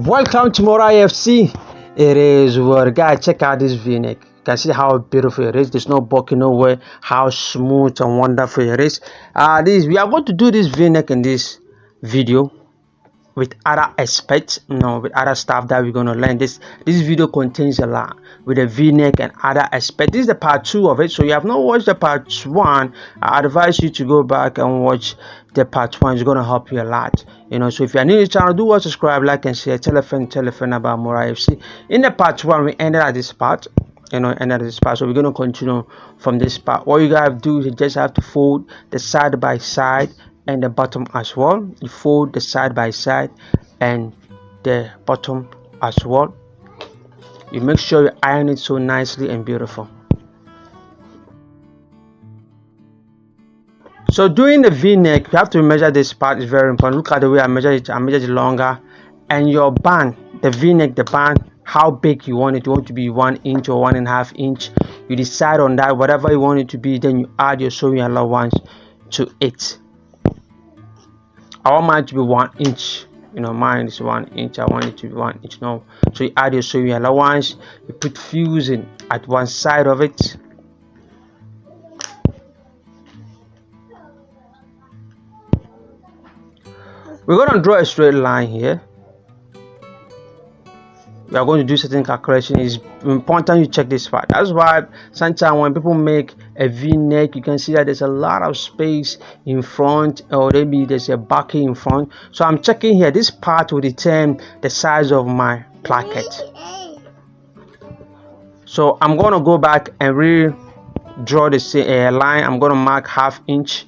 Welcome to Mora FC. It is what, guys, check out this v-neck. You can see how beautiful it is. There's no buckle nowhere. How smooth and wonderful it is. We are going to do this v-neck in this video with other aspects, with other stuff that we're going to learn. This video contains a lot with the v-neck and other aspects. This is the part 2 of it. So you have not watched the part 1, I advise you to go back and watch the part 1. It's going to help you a lot. So if you're new to the channel, do subscribe, like and share, tell a friend about Mora FC. In the part 1, we ended at this part. So we're going to continue from this part. What you gotta do is you just have to fold the side by side and the bottom as well. You fold the side by side and the bottom as well. You make sure you iron it so nicely and beautiful. So doing the v-neck, you have to measure this part. Is very important. Look at the way I measure it. I measure it longer. And your band, the v-neck, the band, how big you want it. You want it to be 1 inch or 1.5 inch. You decide on that, whatever you want it to be. Then you add your sewing allowance to it. I want mine to be 1 inch. Mine is 1 inch. I want it to be 1 inch. So you add your sewing allowance. You put fusing at one side of it. We're going to draw a straight line here. We are going to do certain calculation. It's important you check this part. That's why sometimes when people make a v-neck, you can see that there's a lot of space in front, or maybe there's a bucket in front. So I'm checking here. This part will determine the size of my placket. So I'm going to go back and redraw the line. I'm going to mark 1/2 inch.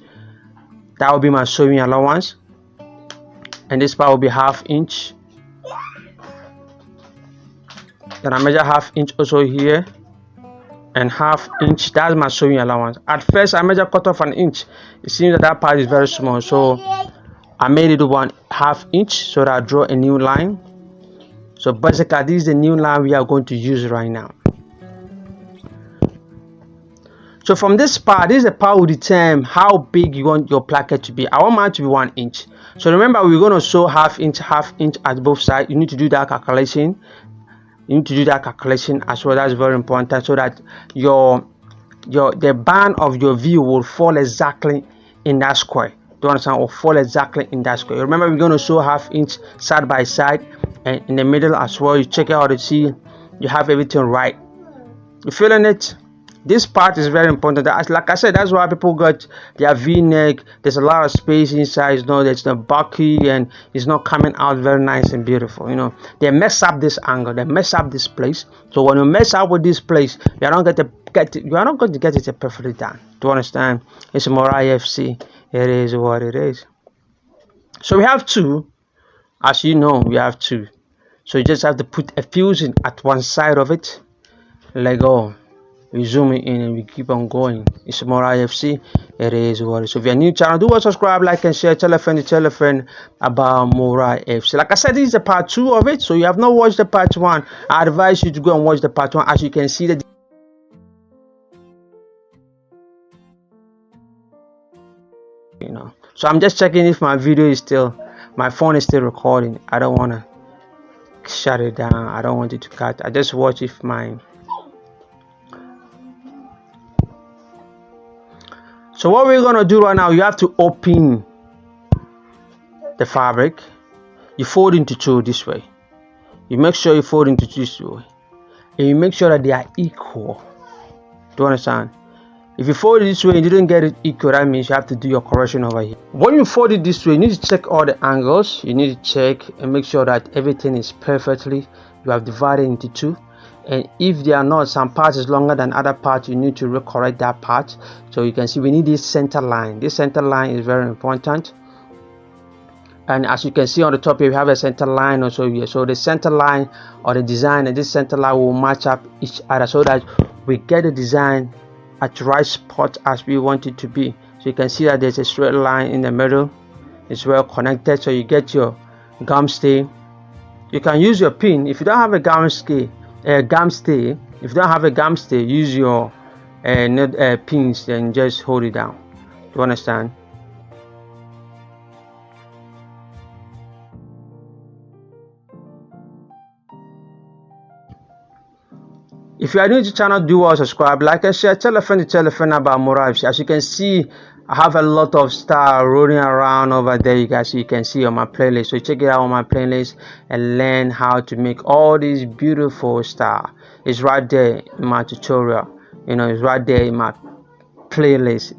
That will be my sewing allowance. And this part will be 1/2 inch. Then I measure 1/2 inch also here, and 1/2 inch. That's my sewing allowance. At first I measure 1/4 inch. It seems that part is very small, so I made it 1/2 inch. So that I draw a new line. So basically this is the new line we are going to use right now. So from this part, this is the part will determine how big you want your placket to be. I want mine to be 1 inch. So remember, we're going to sew 1/2 inch at both sides. You need to do that calculation. You need to do that calculation as well. That's very important, so that the band of your V will fall exactly in that square. Do you understand? Or fall exactly in that square. Remember, we're going to sew 1/2 inch side by side and in the middle as well. You check it out to see you have everything right. You feeling it? This part is very important. Like I said, that's why people got their v-neck. There's a lot of space inside. There's no bulky and it's not coming out very nice and beautiful. They mess up this angle. They mess up this place. So when you mess up with this place, you are not going to get it perfectly done. Do you understand? It's Mora FC. It is what it is. So we have 2. As you know, we have 2. So you just have to put a fusing at one side of it. Let go. We zoom in and we keep on going. It's Mora FC. It is what it is. So if you're new to the channel, do subscribe, like and share, tell a friend about Mora FC. Like I said, this is the part 2 of it. So you have not watched the part 1. I advise you to go and watch the part 1. As you can see, so I'm just checking if my phone is still recording. I don't want to shut it down. I don't want it to cut. I just watch if mine. So what we're gonna do right now, you have to open the fabric. You fold into 2 this way. You make sure you fold into 2 this way, and you make sure that they are equal. Do you understand? If you fold it this way and you didn't get it equal, that means you have to do your correction over here. When you fold it this way, you need to check all the angles. You need to check and make sure that everything is perfectly. You have divided into 2. And if there are not, some parts is longer than other parts, you need to recorrect that part. So you can see we need this center line. This center line is very important. And as you can see on the top here, we have a center line also here. So the center line or the design and this center line will match up each other so that we get the design at the right spot as we want it to be. So you can see that there's a straight line in the middle. It's well connected. So you get your gum stay. You can use your pin. If you don't have a gum stay, if you don't have a gum stay, use your pins and just hold it down. Do you understand? If you are new to the channel, do well subscribe, like and share, tell a friend to tell a friend about Morales. As you can see, I have a lot of style rolling around over there, you guys. You can see on my playlist, so check it out on my playlist and learn how to make all these beautiful style. It's right there in my tutorial, it's right there in my playlist.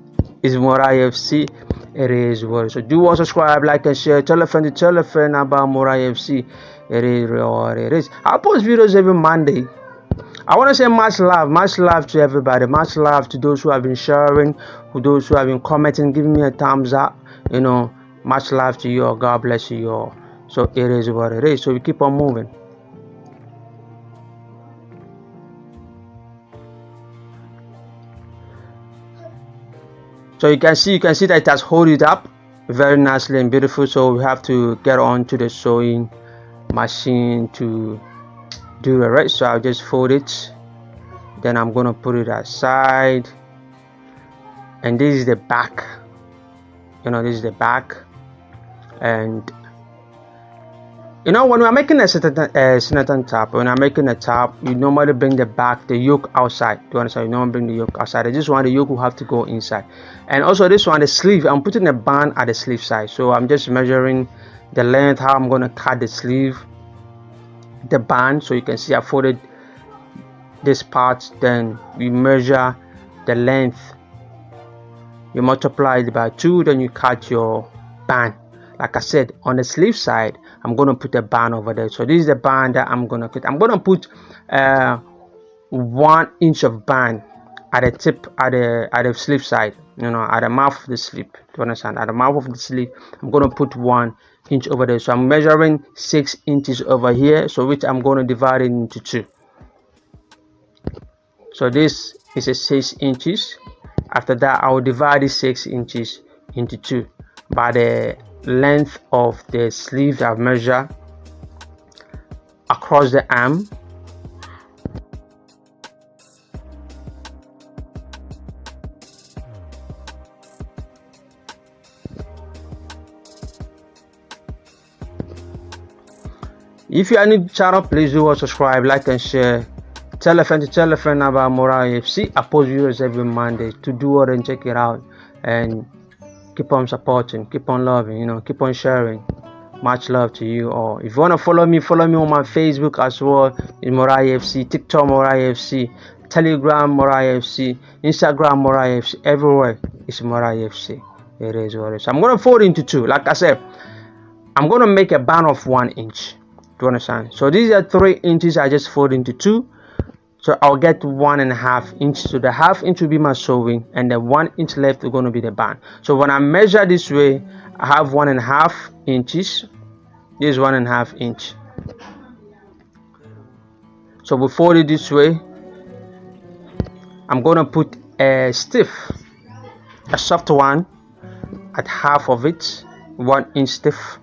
It's Morai FC. It is what. So do well subscribe, like and share, tell a friend to tell a friend about Morai FC. It is what it is. I post videos every Monday. I want to say much love to everybody, much love to those who have been sharing, to those who have been commenting, giving me a thumbs up, much love to you all. God bless you all. So it is what it is. So we keep on moving. So you can see that it has hold it up very nicely and beautiful. So we have to get on to the sewing machine to do the rest. So I'll just fold it, then I'm gonna put it aside, and this is the back. This is the back. And when we're making a Sinatan top, when I'm making a top, you normally bring the yoke outside. Do you understand? You normally bring the yoke outside. I just want the yoke will have to go inside. And also this one, the sleeve, I'm putting a band at the sleeve side. So I'm just measuring the length, how I'm gonna cut the sleeve, the band. So you can see I folded this part, then we measure the length, you multiply it by 2, then you cut your band. Like I said, on the sleeve side, I'm gonna put a band over there. So this is the band that I'm gonna cut. I'm gonna put 1 inch of band at the tip, at the sleeve side, at the mouth of the sleeve. Do you understand? At the mouth of the sleeve, I'm gonna put 1 inch over there. So I'm measuring 6 inches over here, so which I'm going to divide it into 2. So this is a 6 inches. After that, I will divide the 6 inches into 2 by the length of the sleeve that I've measured across the arm. If you are new to the channel, please do subscribe, like and share. Tell a friend to tell a friend about Morai FC. I post videos every Monday. To do it and check it out, and keep on supporting, keep on loving, keep on sharing. Much love to you all. If you want to follow me on my Facebook as well. It's Morai FC, TikTok Morai FC, Telegram Morai FC, Instagram Morai FC. Everywhere it's Morai FC. It is what it is. I'm gonna fold into 2. Like I said, I'm gonna make a band of 1 inch. Do you understand? So these are 3 inches. I just fold into 2. So I'll get 1.5 inch. So the half inch will be my sewing, and the 1 inch left is going to be the band. So when I measure this way, I have 1.5 inches. This is 1.5 inch. So we fold it this way. I'm going to put a stiff, a soft one at half of it, 1 inch stiff.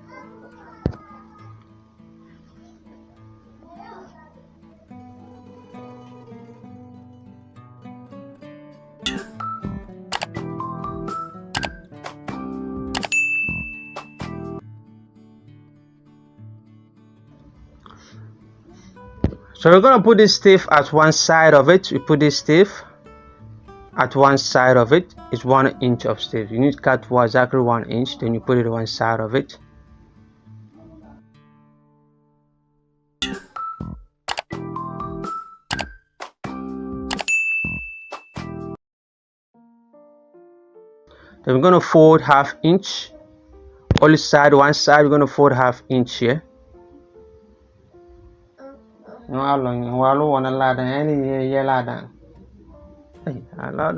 So we're going to put this stiff at one side of it. We put this stiff at one side of it. It's 1 inch of stiff. You need to cut exactly 1 inch, then you put it on one side of it. Then we're going to fold half inch. Only side, one side, we're going to fold half inch here. No, how long? While you want to ladder, any year ladder. I not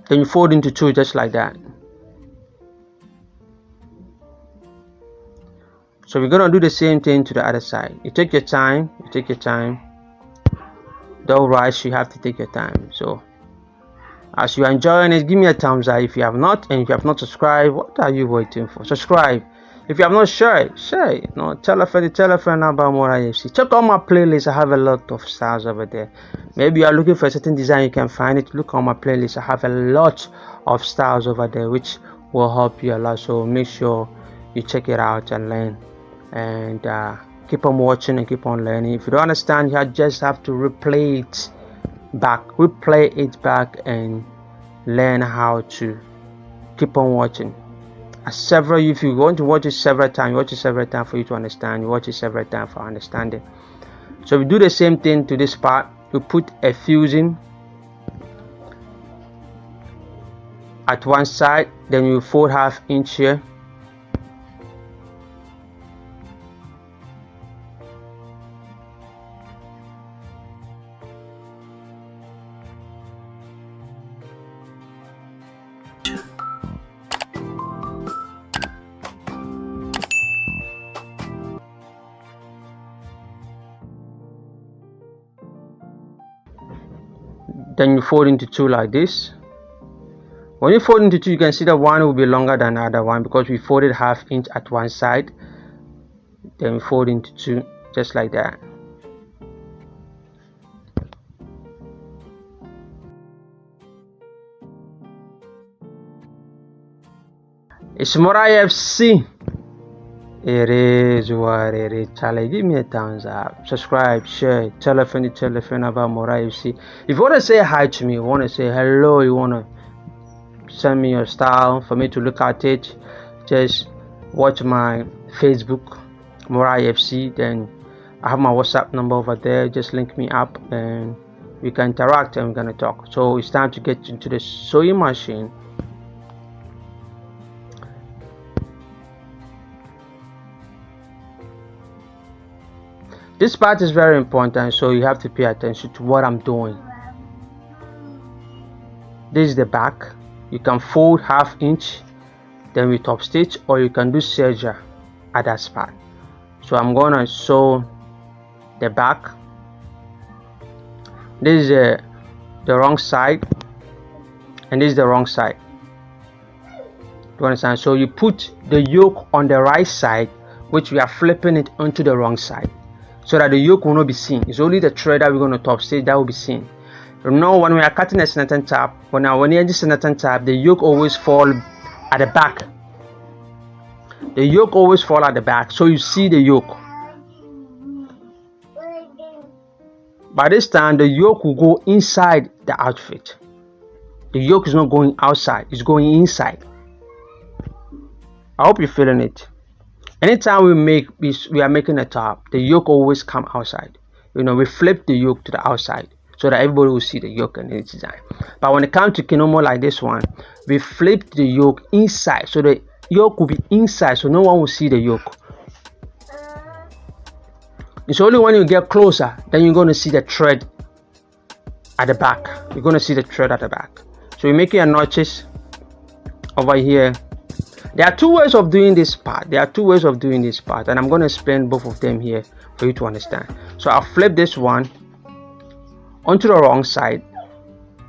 then you fold into 2 just like that. So we're gonna do the same thing to the other side. You take your time. Don't rush. You have to take your time. So as you are enjoying it, give me a thumbs up if you have not, and if you have not subscribed, what are you waiting for? Subscribe. If you have not shared, share. Tell a friend about Morai FC. Check out my playlist. I have a lot of styles over there. Maybe you are looking for a certain design, you can find it. Look on my playlist. I have a lot of styles over there which will help you a lot. So make sure you check it out and learn, and keep on watching and keep on learning. If you don't understand, you just have to replay it back and learn how to keep on watching. If you want to watch it several times, watch it several times for you to understand. You watch it several times for understanding. So we do the same thing to this part. We put a fusing at one side, then you fold 1/2 inch here. Then you fold into 2 like this. When you fold into 2, you can see that one will be longer than the other one because we folded 1/2 inch at one side. Then we fold into 2 just like that. It's Mora FC. It is what it is. Charlie, give me a thumbs up, subscribe, share, tell a friend about Mora FC. If you want to say hi to me, you want to say hello, you want to send me your style for me to look at it, just watch my Facebook, Mora FC. Then I have my WhatsApp number over there. Just link me up and we can interact and we're gonna talk. So it's time to get into the sewing machine. This part is very important, so you have to pay attention to what I'm doing. This is the back. You can fold 1/2 inch, then we top stitch, or you can do serger at that spot. So I'm gonna sew the back. This is the wrong side, and this is the wrong side. You understand? So you put the yoke on the right side, which we are flipping it onto the wrong side, so that the yoke will not be seen. It's only the thread that we're going to top stitch that will be seen. You know, when we are cutting a snatton tab, when you're just snatton tab, the yoke always fall at the back. The yoke always fall at the back, so you see the yoke. By this time, the yoke will go inside the outfit. The yoke is not going outside; it's going inside. I hope you're feeling it. Anytime we are making a top, the yoke always come outside. You know, we flip the yoke to the outside so that everybody will see the yoke and its design. But when it comes to kimono like this one, we flip the yoke inside, so the yoke will be inside, so no one will see the yoke. It's only when you get closer then you're going to see the thread at the back. You're going to see the thread at the back. So you're making your notches over here. There are 2 ways of doing this part. And I'm going to explain both of them here for you to understand. So I'll flip this one onto the wrong side.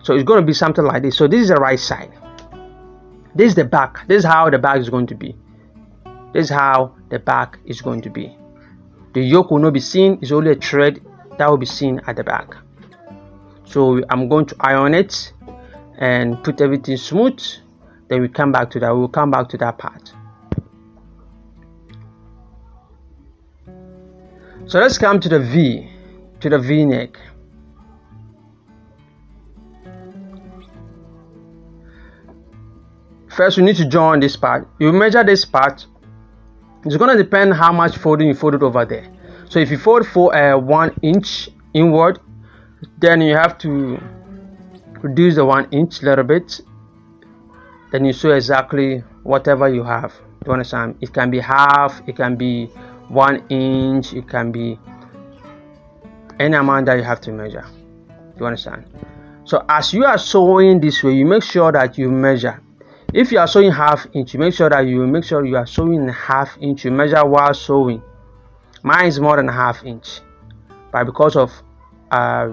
So it's going to be something like this. So this is the right side. This is the back. This is how the back is going to be. The yoke will not be seen. It's only a thread that will be seen at the back. So I'm going to iron it and put everything smooth. Then we come back to that. We'll come back to that part. So let's come to the V neck. First, we need to join this part. You measure this part. It's going to depend how much folding you folded over there. So if you fold for 1 inch inward, then you have to reduce the 1 inch a little bit. Then you sew exactly whatever you have. You understand? It can be half, it can be 1 inch, it can be any amount that you have to measure. You understand? So as you are sewing this way, you make sure that you measure. If you are sewing 1/2 inch, you make sure you are sewing 1/2 inch. You measure while sewing. Mine is more than 1/2 inch, but because of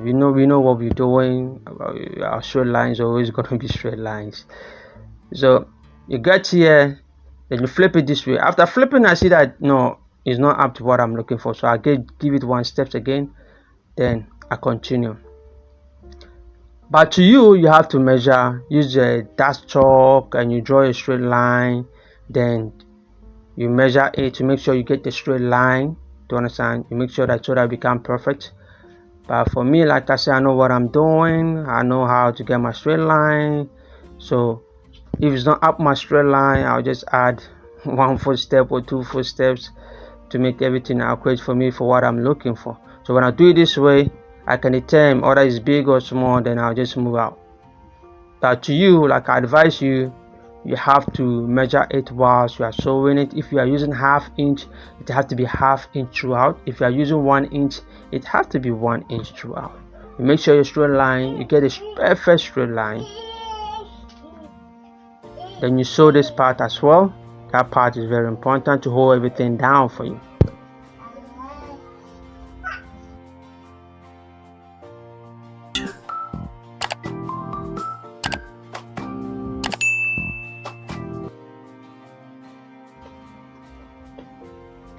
we know what we're doing. Our straight lines are always going to be straight lines. So you get here, then you flip it this way. After flipping, I see that no, it's not up to what I'm looking for, so I give it 1 step again, then I continue. But to you have to measure. Use a dash chalk and you draw a straight line, then you measure it to make sure you get the straight line. to understand. You make sure that so that it become perfect. But for me, like I said, I know what I'm doing. I know how to get my straight line. So if it's not up my straight line, I'll just add one footstep or two footsteps to make everything accurate for me for what I'm looking for. So when I do it this way, I can determine whether it's big or small, then I'll just move out. But to you, like I advise you, you have to measure it whilst you are sewing it. If you are using ½ inch, it has to be ½ inch throughout. If you are using 1 inch, it has to be 1 inch throughout. You make sure your straight line, you get a perfect straight line. Then you sew this part as well. That part is very important to hold everything down for you.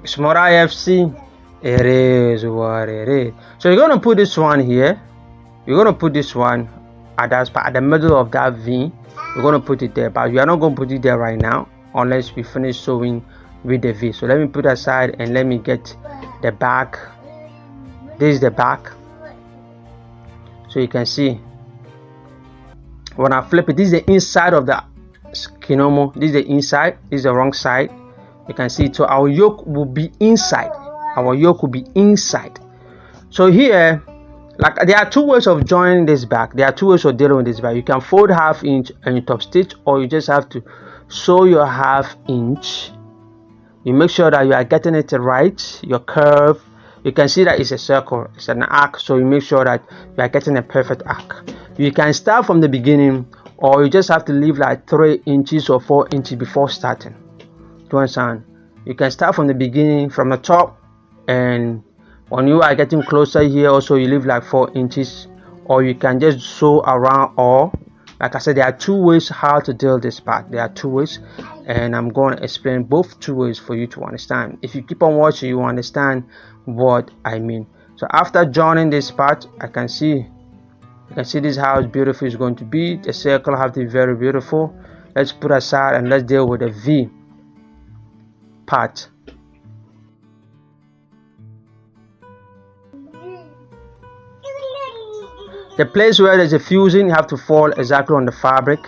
Small IFC, it is what it is. So you're gonna put this one here. You're gonna put this one at that spot, at the middle of that V. We're gonna put it there, but we are not gonna put it there right now unless we finish sewing with the V. So let me put aside and let me get the back. This is the back. So you can see when I flip it, this is the inside of the kimono. This is the inside. This is the wrong side. You can see. So our yoke will be inside. Our yoke will be inside. So here, like there are two ways of joining this back. There are two ways of dealing with this back. You can fold ½ inch and you top stitch, or you just have to sew your ½ inch. You make sure that you are getting it right, your curve. You can see that it's a circle, it's an arc, so you make sure that you are getting a perfect arc. You can start from the beginning, or you just have to leave like 3 inches or 4 inches before starting. Do you understand? You can start from the beginning, from the top, and when you are getting closer here, also you leave like 4 inches, or you can just sew around. Or like I said, there are two ways how to deal this part. There are two ways, and I'm going to explain both two ways for you to understand. If you keep on watching, you will understand what I mean. So after joining this part, you can see this how beautiful it's going to be. The circle have to be very beautiful. Let's put aside and let's deal with the V part. The place where there's a fusing, you have to fall exactly on the fabric.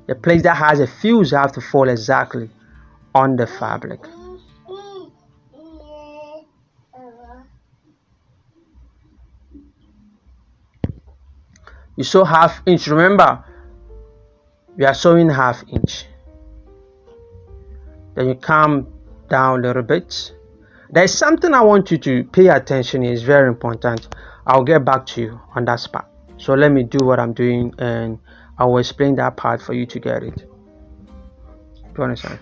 The place that has a fuse, you have to fall exactly on the fabric. You sew ½ inch. Remember, we are sewing ½ inch. Then you come down a little bit. There's something I want you to pay attention. It's very important. I'll get back to you on that spot. So let me do what I'm doing, and I will explain that part for you to get it. Do you understand?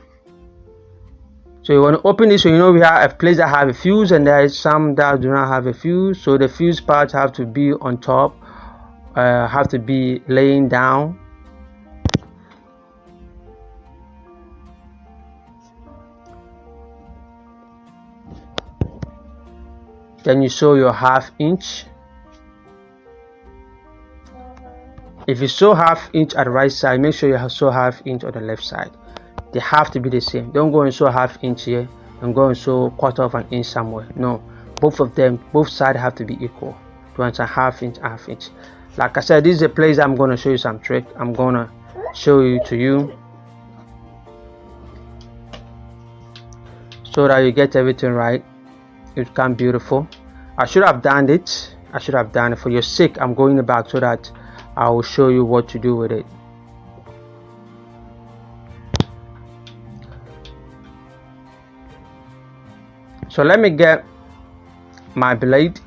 So you want to open this, so you know we have a place that have a fuse, and there is some that do not have a fuse. So the fuse parts have to be on top, have to be laying down. Then you sew your ½ inch. If you sew ½ inch at the right side, make sure you sew ½ inch on the left side. They have to be the same. Don't go and sew ½ inch here and go and sew 1/4 inch somewhere. No, both of them, both sides have to be equal. To answer ½ inch, ½ inch. Like I said, this is a place I'm going to show you some trick. I'm going to show you to you so that you get everything right. It can be beautiful. I should have done it. I should have done it. For your sake, I'm going back so that I will show you what to do with it. So let me get my blade.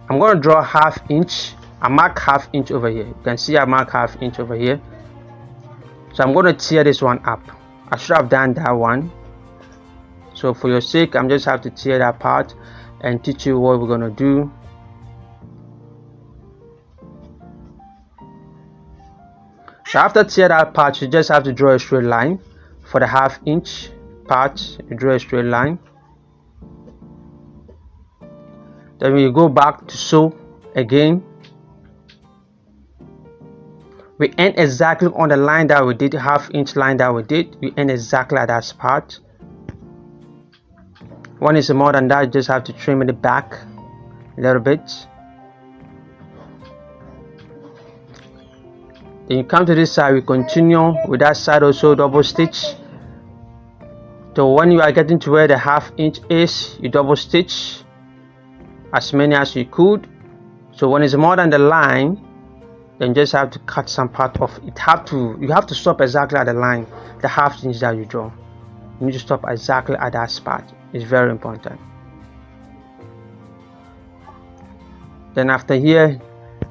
I'm going to draw ½ inch. I mark ½ inch over here. You can see I mark ½ inch over here. So I'm going to tear this one up. I should have done that one. So for your sake, I'm just have to tear that part and teach you what we're going to do. So after tear that part, you just have to draw a straight line. For the ½ inch part, you draw a straight line. Then we go back to sew again. We end exactly on the line that we did, ½ inch line that we did. We end exactly at that spot. When it's more than that, you just have to trim it back a little bit. Then you come to this side, we continue with that side also, double stitch. So when you are getting to where the 1/2 inch is, you double stitch as many as you could. So when it's more than the line, then just have to cut some part off. You have to stop exactly at the line, the 1/2 inch that you draw. You need to stop exactly at that spot. It's very important. Then after here,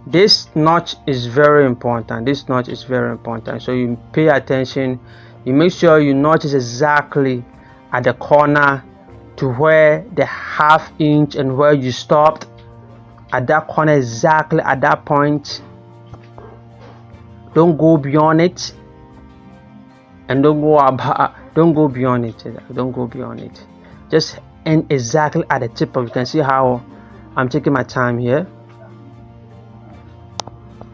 this notch is very important. This notch is very important. So you pay attention. You make sure you notch it exactly at the corner to where the 1/2 inch and where you stopped. At that corner, exactly at that point. Don't go beyond it, and don't go beyond it. Don't go beyond it. Just end exactly at the tip of. You can see how I'm taking my time here.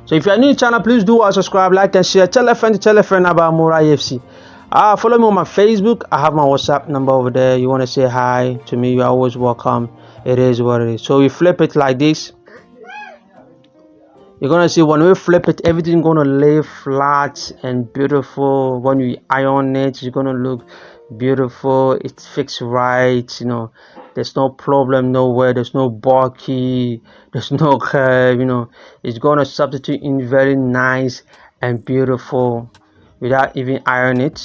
So if you're new to the channel, please do subscribe, like, and share. Tell a friend about Mura EFC. Follow me on my Facebook. I have my WhatsApp number over there. You want to say hi to me, you're always welcome. It is what it is. So we flip it like this. You're gonna see when we flip it, everything's gonna lay flat and beautiful. When we iron it, it's gonna look beautiful. It's fixed right, you know. There's no problem nowhere. There's no bulky. There's no curve, you know. It's gonna substitute in very nice and beautiful without even iron it.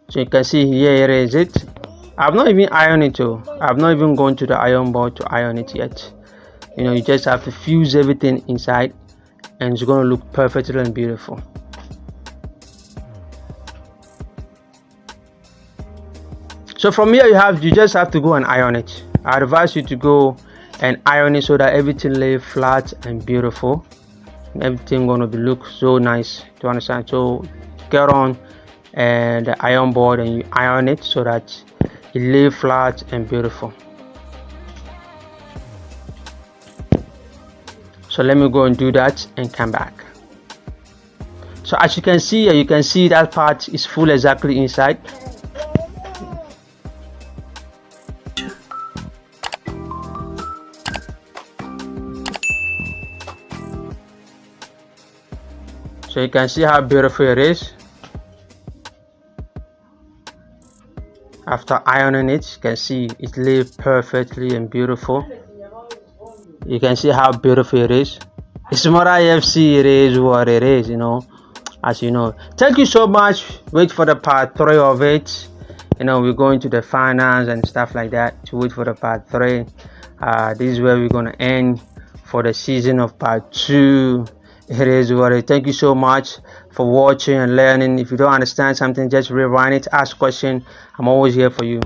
So you can see here it is. I've not even ironed it too. I've not even gone to the iron board to iron it yet. You know, you just have to fuse everything inside and it's going to look perfectly and beautiful. So from here you just have to go and iron it. I advise you to go and iron it so that everything lay flat and beautiful. And everything going to look so nice, to understand. So get on and the iron board and you iron it so that it lay flat and beautiful. So let me go and do that and come back. So as you can see here, you can see that part is full exactly inside. So you can see how beautiful it is. After ironing it, you can see it lay perfectly and beautiful. You can see how beautiful it is. It's Mura EFC, it is what it is, you know, as you know. Thank you so much. Wait for the part 3 of it. You know, we're going to the finals and stuff like that to wait for the part 3. This is where we're going to end for the season of part 2. It is what it is. Thank you so much for watching and learning. If you don't understand something, just rewind it, ask question. I'm always here for you.